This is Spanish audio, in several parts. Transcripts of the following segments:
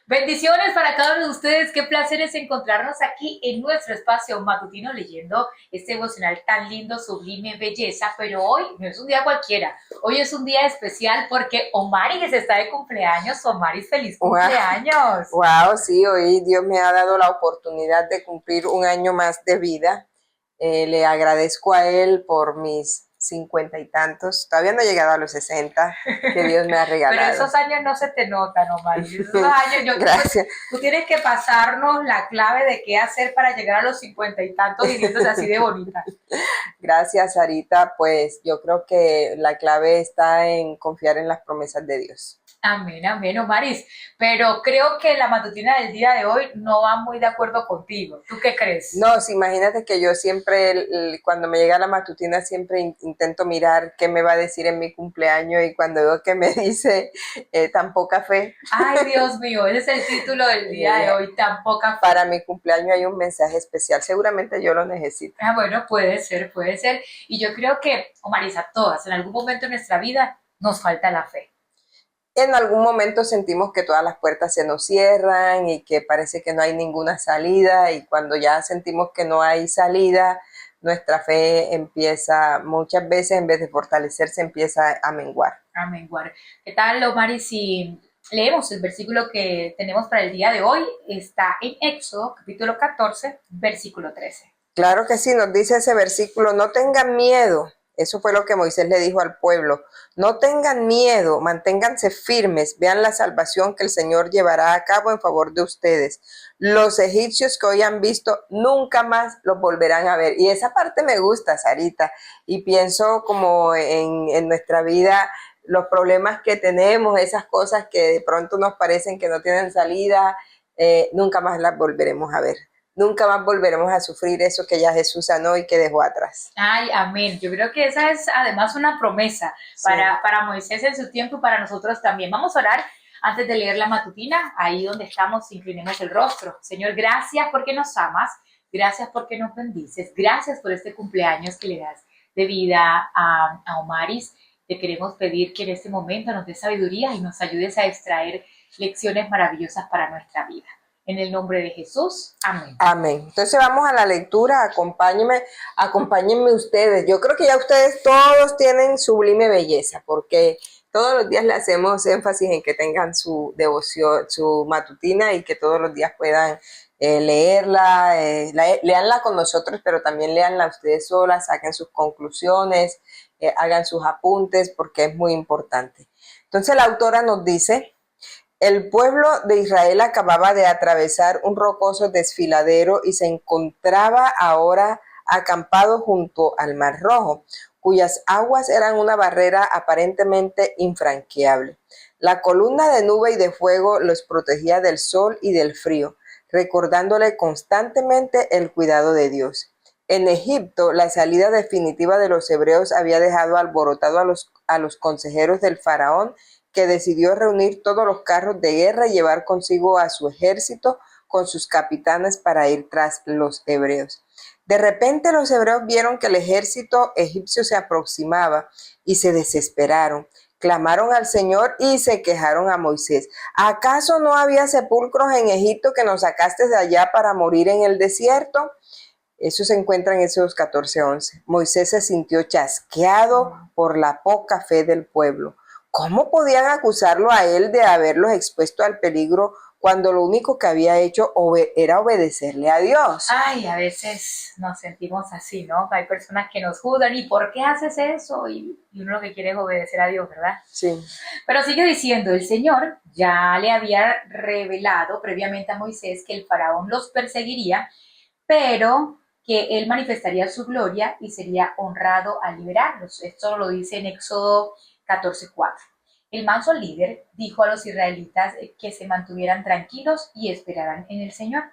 Bendiciones para cada uno de ustedes. Qué placer es encontrarnos aquí en nuestro espacio matutino leyendo este devocional tan lindo, sublime, belleza. Pero hoy no es un día cualquiera. Hoy es un día especial porque Omaris está de cumpleaños. Omaris, feliz Wow, cumpleaños. wow, sí, hoy Dios me ha dado la oportunidad de cumplir un año más de vida. Le agradezco a Él por mis 50 y tantos. Todavía no he llegado a los 60 que Dios me ha Pero regalado. esos años no se te notan, Omaris. Esos años, yo creo que Gracias, tú tienes que pasarnos la clave de qué hacer para llegar a los 50 y tantos y viéndose así de bonita. gracias, Sarita. Pues yo creo que la clave está en confiar en las promesas de Dios. Amén, amén, Omaris. Pero creo que la matutina del día de hoy no va muy de acuerdo contigo. ¿Tú qué crees? No, sí, imagínate que yo siempre, cuando me llega la matutina, siempre intento mirar qué me va a decir en mi cumpleaños y cuando veo que me dice tan poca fe, Ay, Dios mío, ese es el título del día de eh, hoy, tan poca fe. para mi cumpleaños hay un mensaje especial, seguramente yo lo necesito. Ah, bueno, puede ser, puede ser. Y yo creo que, Omaris, a todas, en algún momento de nuestra vida nos falta la fe. En algún momento sentimos que todas las puertas se nos cierran y que parece que no hay ninguna salida y cuando ya sentimos que no hay salida, nuestra fe empieza, muchas veces en vez de fortalecerse, empieza a menguar. Amén, guar. ¿Qué tal, Omaris, si leemos el versículo que tenemos para el día de hoy? Está en Éxodo, capítulo 14, versículo 13. Claro que sí, nos dice ese versículo, no tengan miedo. Eso fue lo que Moisés le dijo al pueblo. No tengan miedo, manténganse firmes, vean la salvación que el Señor llevará a cabo en favor de ustedes. Los egipcios que hoy han visto nunca más los volverán a ver. Y esa parte me gusta, Sarita, y pienso como en nuestra vida, los problemas que tenemos, esas cosas que de pronto nos parecen que no tienen salida, nunca más las volveremos a ver. Nunca más volveremos a sufrir eso que ya Jesús sanó y que dejó atrás. Ay, amén. Yo creo que esa es además una promesa Sí. para Moisés en su tiempo y para nosotros también. Vamos a orar antes de leer la matutina. Ahí donde estamos, inclinemos el rostro. Señor, gracias porque nos amas. Gracias porque nos bendices. Gracias por este cumpleaños que le das de vida a Omaris. Te queremos pedir que en este momento nos dé sabiduría y nos ayudes a extraer lecciones maravillosas para nuestra vida. En el nombre de Jesús, amén. Amén. Entonces vamos a la lectura, acompáñenme ustedes. Yo creo que ya ustedes todos tienen sublime belleza, porque todos los días le hacemos énfasis en que tengan su devoción, su matutina y que todos los días puedan leerla, leanla con nosotros, pero también leanla ustedes solas, saquen sus conclusiones, hagan sus apuntes, porque es muy importante. Entonces la autora nos dice: el pueblo de Israel acababa de atravesar un rocoso desfiladero y se encontraba ahora acampado junto al Mar Rojo, cuyas aguas eran una barrera aparentemente infranqueable. La columna de nube y de fuego los protegía del sol y del frío, recordándole constantemente el cuidado de Dios. En Egipto, la salida definitiva de los hebreos había dejado alborotado a los consejeros del faraón, que decidió reunir todos los carros de guerra y llevar consigo a su ejército con sus capitanes para ir tras los hebreos. De repente los hebreos vieron que el ejército egipcio se aproximaba y se desesperaron. Clamaron al Señor y se quejaron a Moisés. ¿Acaso no había sepulcros en Egipto que nos sacaste de allá para morir en el desierto? Eso se encuentra en Éxodo 14:11. Moisés se sintió chasqueado por la poca fe del pueblo. ¿Cómo podían acusarlo a él de haberlos expuesto al peligro cuando lo único que había hecho era obedecerle a Dios? Ay, a veces nos sentimos así, ¿no? Hay personas que nos juzgan y ¿por qué haces eso? Y uno lo que quiere es obedecer a Dios, ¿verdad? Sí. Pero sigue diciendo, el Señor ya le había revelado previamente a Moisés que el faraón los perseguiría, pero que él manifestaría su gloria y sería honrado al liberarlos. Esto lo dice en Éxodo 14:4. El manso líder dijo a los israelitas que se mantuvieran tranquilos y esperaran en el Señor.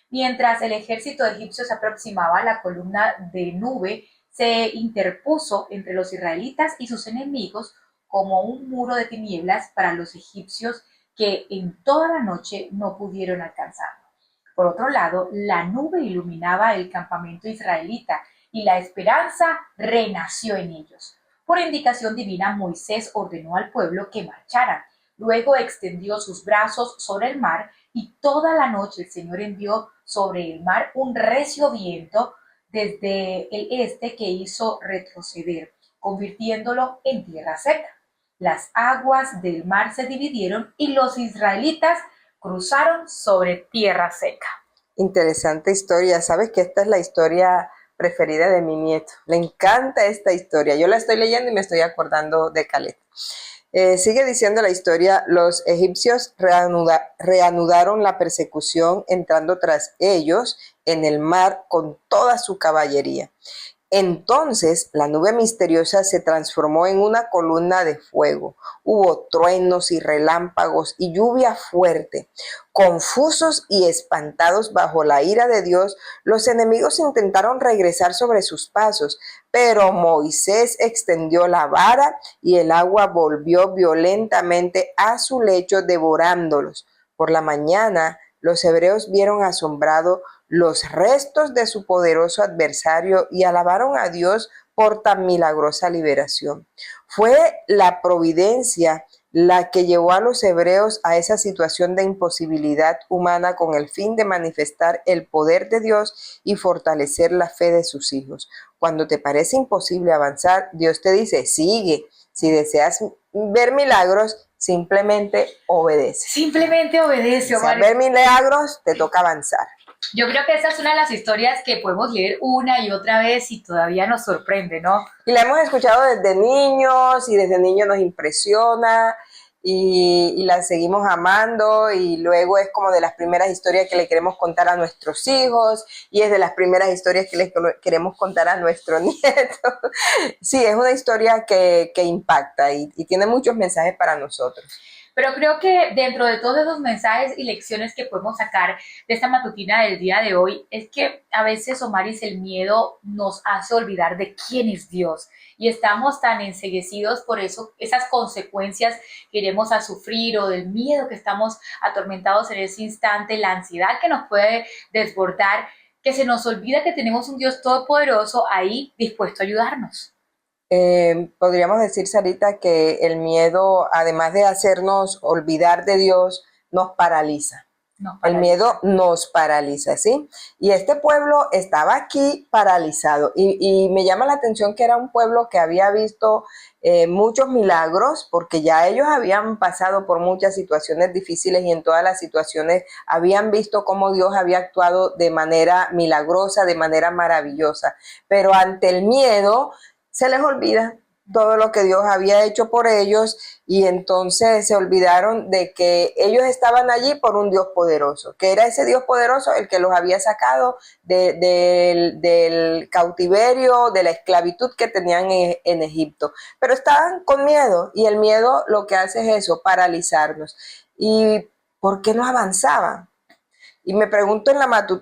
Mientras el ejército egipcio se aproximaba, la columna de nube se interpuso entre los israelitas y sus enemigos como un muro de tinieblas para los egipcios que en toda la noche no pudieron alcanzarlo. Por otro lado, la nube iluminaba el campamento israelita y la esperanza renació en ellos. Por indicación divina, Moisés ordenó al pueblo que marcharan. Luego extendió sus brazos sobre el mar y toda la noche el Señor envió sobre el mar un recio viento desde el este que hizo retroceder, convirtiéndolo en tierra seca. Las aguas del mar se dividieron y los israelitas cruzaron sobre tierra seca. Interesante historia. Sabes que esta es la historia preferida de mi nieto. Le encanta esta historia. Yo la estoy leyendo y me estoy acordando de Caleb. Sigue diciendo la historia, los egipcios reanudaron la persecución entrando tras ellos en el mar con toda su caballería. Entonces la nube misteriosa se transformó en una columna de fuego. Hubo truenos y relámpagos y lluvia fuerte. Confusos y espantados bajo la ira de Dios, los enemigos intentaron regresar sobre sus pasos, pero Moisés extendió la vara y el agua volvió violentamente a su lecho, devorándolos. Por la mañana, los hebreos vieron asombrados los restos de su poderoso adversario y alabaron a Dios por tan milagrosa liberación. Fue la providencia la que llevó a los hebreos a esa situación de imposibilidad humana con el fin de manifestar el poder de Dios y fortalecer la fe de sus hijos. Cuando te parece imposible avanzar, Dios te dice, sigue. Si deseas ver milagros, simplemente obedece. Simplemente obedece, O sea, Omar. ver milagros, te toca avanzar. Yo creo que esa es una de las historias que podemos leer una y otra vez y todavía nos sorprende, ¿no? Y la hemos escuchado desde niños y desde niños nos impresiona y la seguimos amando y luego es como de las primeras historias que le queremos contar a nuestros hijos y es de las primeras historias que les queremos contar a nuestros nietos. Sí, es una historia que impacta y tiene muchos mensajes para nosotros. Pero creo que dentro de todos esos mensajes y lecciones que podemos sacar de esta matutina del día de hoy, es que a veces, Omaris, el miedo nos hace olvidar de quién es Dios. Y estamos tan enceguecidos por eso, esas consecuencias que iremos a sufrir o del miedo que estamos atormentados en ese instante, la ansiedad que nos puede desbordar, que se nos olvida que tenemos un Dios todopoderoso ahí dispuesto a ayudarnos. Podríamos decir, Sarita, que el miedo, además de hacernos olvidar de Dios, nos paraliza. El miedo nos paraliza, ¿sí? Y este pueblo estaba aquí paralizado y me llama la atención que era un pueblo que había visto muchos milagros porque ya ellos habían pasado por muchas situaciones difíciles y en todas las situaciones habían visto cómo Dios había actuado de manera milagrosa, de manera maravillosa. Pero ante el miedo se les olvida todo lo que Dios había hecho por ellos y entonces se olvidaron de que ellos estaban allí por un Dios poderoso, que era ese Dios poderoso el que los había sacado del cautiverio, de la esclavitud que tenían en Egipto. Pero estaban con miedo y el miedo lo que hace es eso, paralizarnos. ¿Y por qué no avanzaban? Y me pregunto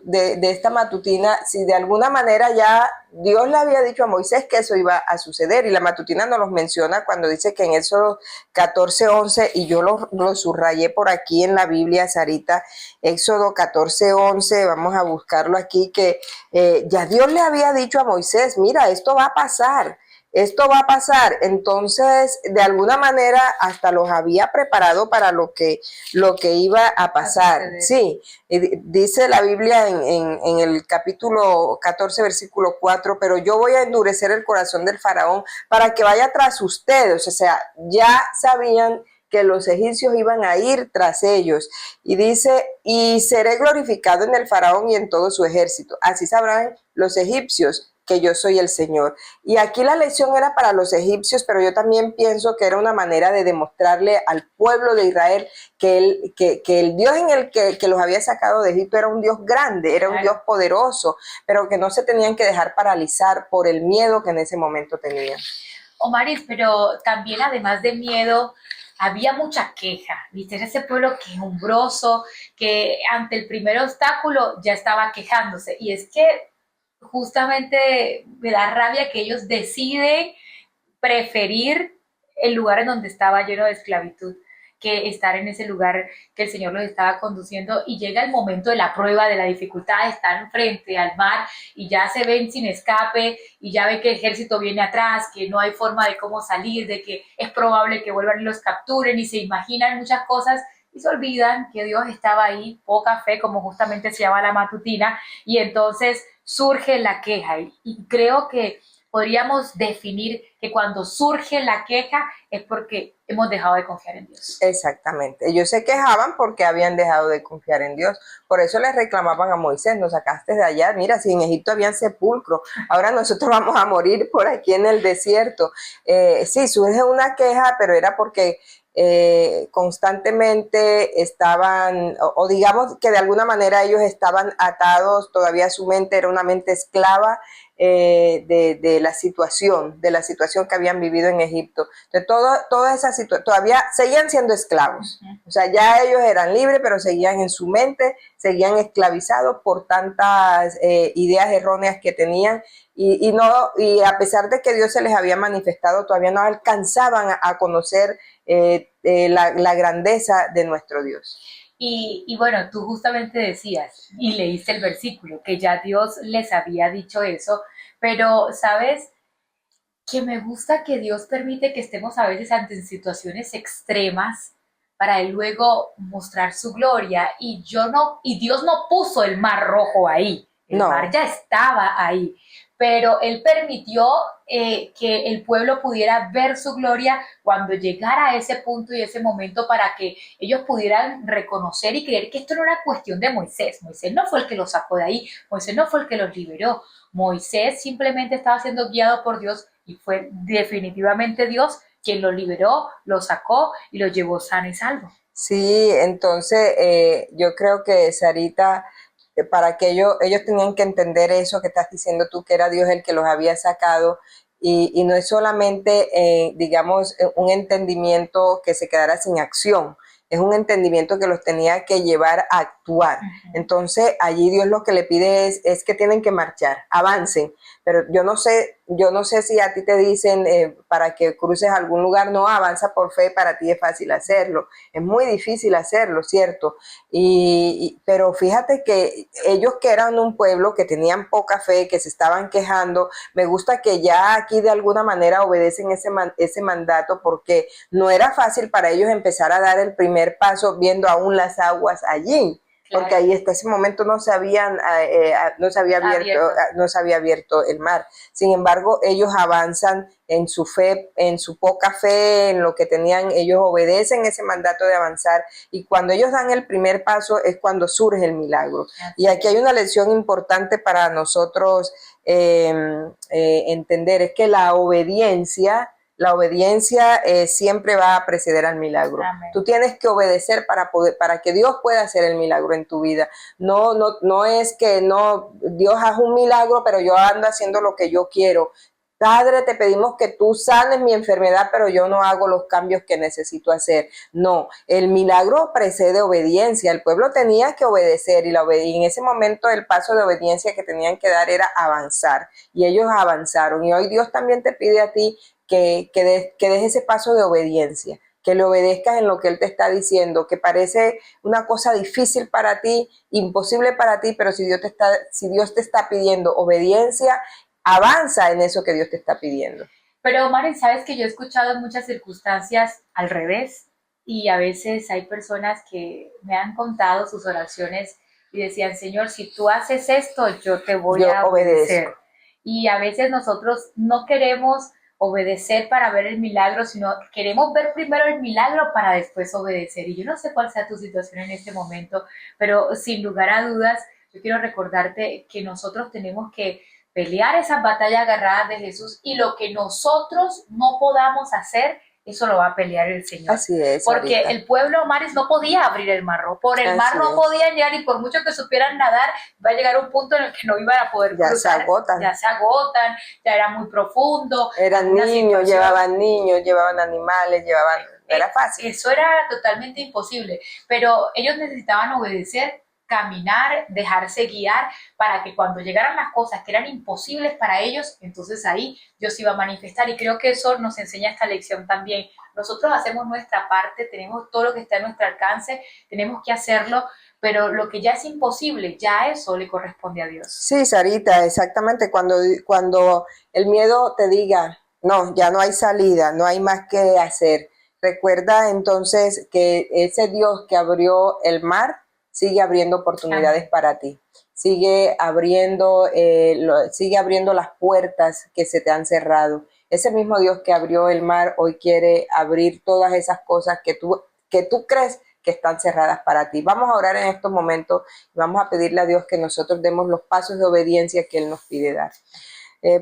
de esta matutina si de alguna manera ya Dios le había dicho a Moisés que eso iba a suceder. Y la matutina nos los menciona cuando dice que en Éxodo 14:11, y yo lo subrayé por aquí en la Biblia, Sarita, Éxodo 14:11, vamos a buscarlo aquí, que ya Dios le había dicho a Moisés, mira, esto va a pasar. Esto va a pasar, entonces de alguna manera hasta los había preparado para lo que iba a pasar. Sí, dice la Biblia en el capítulo 14, versículo 4, pero yo voy a endurecer el corazón del faraón para que vaya tras ustedes. O sea, ya sabían que los egipcios iban a ir tras ellos. Y dice, y seré glorificado en el faraón y en todo su ejército. Así sabrán los egipcios que yo soy el Señor. Y aquí la lección era para los egipcios, pero yo también pienso que era una manera de demostrarle al pueblo de Israel que el Dios en el que los había sacado de Egipto era un Dios grande, era un Dios poderoso, pero que no se tenían que dejar paralizar por el miedo que en ese momento tenían. Omaris, pero también además de miedo, había mucha queja, ¿viste? Ese pueblo quejumbroso que ante el primer obstáculo ya estaba quejándose. Y es que justamente me da rabia que ellos deciden preferir el lugar en donde estaba lleno de esclavitud, que estar en ese lugar que el Señor los estaba conduciendo, y llega el momento de la prueba, de la dificultad, están frente al mar y ya se ven sin escape y ya ven que el ejército viene atrás, que no hay forma de cómo salir, de que es probable que vuelvan y los capturen, y se imaginan muchas cosas y se olvidan que Dios estaba ahí, poca fe, como justamente se llama la matutina, y entonces surge la queja. Y creo que podríamos definir que cuando surge la queja es porque hemos dejado de confiar en Dios. Exactamente. Ellos se quejaban porque habían dejado de confiar en Dios. Por eso les reclamaban a Moisés: nos sacaste de allá, mira, si en Egipto habían sepulcro, ahora nosotros vamos a morir por aquí en el desierto. Sí, surge una queja, pero era porque constantemente estaban, o digamos que de alguna manera ellos estaban atados, todavía su mente era una mente esclava de la situación que habían vivido en Egipto. Entonces, toda esa situación, todavía seguían siendo esclavos. O sea, ya ellos eran libres, pero seguían en su mente, seguían esclavizados por tantas ideas erróneas que tenían. Y a pesar de que Dios se les había manifestado, todavía no alcanzaban a conocer la grandeza de nuestro Dios. Y bueno, tú justamente decías y leíste el versículo, que ya Dios les había dicho eso, pero sabes que me gusta que Dios permite que estemos a veces ante situaciones extremas para él luego mostrar su gloria, y Dios no puso el mar rojo ahí, el mar ya estaba ahí, pero él permitió que el pueblo pudiera ver su gloria cuando llegara a ese punto y ese momento, para que ellos pudieran reconocer y creer que esto no era cuestión de Moisés. Moisés no fue el que los sacó de ahí, Moisés no fue el que los liberó, Moisés simplemente estaba siendo guiado por Dios, y fue definitivamente Dios quien lo liberó, lo sacó y lo llevó sano y salvo. Sí, entonces yo creo que Sarita, para que ellos tenían que entender eso que estás diciendo tú, que era Dios el que los había sacado, y no es solamente, digamos, un entendimiento que se quedara sin acción, es un entendimiento que los tenía que llevar a actuar. Entonces allí Dios lo que le pide es que tienen que marchar, avancen, pero yo no sé si a ti te dicen para que cruces algún lugar: no, avanza por fe, para ti es fácil hacerlo. Es muy difícil hacerlo, ¿cierto? Pero fíjate que ellos, que eran un pueblo que tenían poca fe, que se estaban quejando, me gusta que ya aquí de alguna manera obedecen ese mandato, porque no era fácil para ellos empezar a dar el primer paso viendo aún las aguas allí. Claro. Porque ahí hasta ese momento no se había abierto el mar. Sin embargo, ellos avanzan en su fe, en su poca fe, en lo que tenían, ellos obedecen ese mandato de avanzar, y cuando ellos dan el primer paso es cuando surge el milagro. Y aquí hay una lección importante para nosotros entender: es que la obediencia siempre va a preceder al milagro. Amén. Tú tienes que obedecer para que Dios pueda hacer el milagro en tu vida. No es que Dios haga un milagro, pero yo ando haciendo lo que yo quiero. Padre, te pedimos que tú sanes mi enfermedad, pero yo no hago los cambios que necesito hacer. No, el milagro precede obediencia. El pueblo tenía que obedecer, y en ese momento el paso de obediencia que tenían que dar era avanzar, y ellos avanzaron. Y hoy Dios también te pide a ti que des ese paso de obediencia, que le obedezcas en lo que Él te está diciendo, que parece una cosa difícil para ti, imposible para ti, pero si Dios te está pidiendo obediencia, avanza en eso que Dios te está pidiendo. Pero Maren, sabes que yo he escuchado en muchas circunstancias al revés, y a veces hay personas que me han contado sus oraciones y decían: Señor, si tú haces esto, yo te voy a obedecer. Y a veces nosotros no queremos obedecer para ver el milagro, sino queremos ver primero el milagro para después obedecer. Y yo no sé cuál sea tu situación en este momento, pero sin lugar a dudas, yo quiero recordarte que nosotros tenemos que pelear esas batallas agarradas de Jesús, y lo que nosotros no podamos hacer, eso lo va a pelear el Señor. Así es. Porque ahorita el pueblo Mares no podía abrir el mar rojo. Por el mar no podían llegar, y por mucho que supieran nadar, va a llegar un punto en el que no iban a poder cruzar. Ya se agotan, ya era muy profundo. Eran niños, llevaban animales, era fácil. Eso era totalmente imposible. Pero ellos necesitaban obedecer caminar, dejarse guiar para que cuando llegaran las cosas que eran imposibles para ellos, entonces ahí Dios iba a manifestar. Y creo que eso nos enseña esta lección también. Nosotros hacemos nuestra parte, tenemos todo lo que está a nuestro alcance, tenemos que hacerlo, pero lo que ya es imposible, ya eso le corresponde a Dios. Sí, Sarita, exactamente. Cuando el miedo te diga, no, ya no hay salida, no hay más que hacer. Recuerda entonces que ese Dios que abrió el mar sigue abriendo oportunidades Amén. para ti. Sigue abriendo las puertas que se te han cerrado. Ese mismo Dios que abrió el mar hoy quiere abrir todas esas cosas que tú crees que están cerradas para ti. Vamos a orar en estos momentos y vamos a pedirle a Dios que nosotros demos los pasos de obediencia que Él nos pide dar.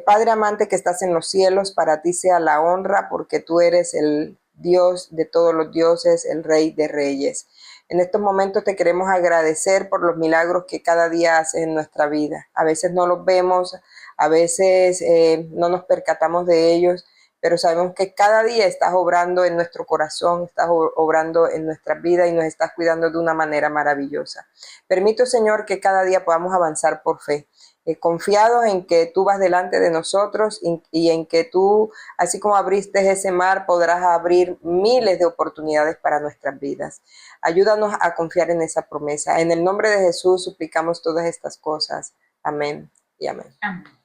Padre amante que estás en los cielos, para ti sea la honra, porque tú eres el Dios de todos los dioses, el Rey de reyes. En estos momentos te queremos agradecer por los milagros que cada día haces en nuestra vida. A veces no los vemos, a veces no nos percatamos de ellos, pero sabemos que cada día estás obrando en nuestro corazón, estás obrando en nuestra vida y nos estás cuidando de una manera maravillosa. Permito, Señor, que cada día podamos avanzar por fe, confiados en que tú vas delante de nosotros y en que tú, así como abriste ese mar, podrás abrir miles de oportunidades para nuestras vidas. Ayúdanos a confiar en esa promesa. En el nombre de Jesús suplicamos todas estas cosas. Amén y amén. Amén.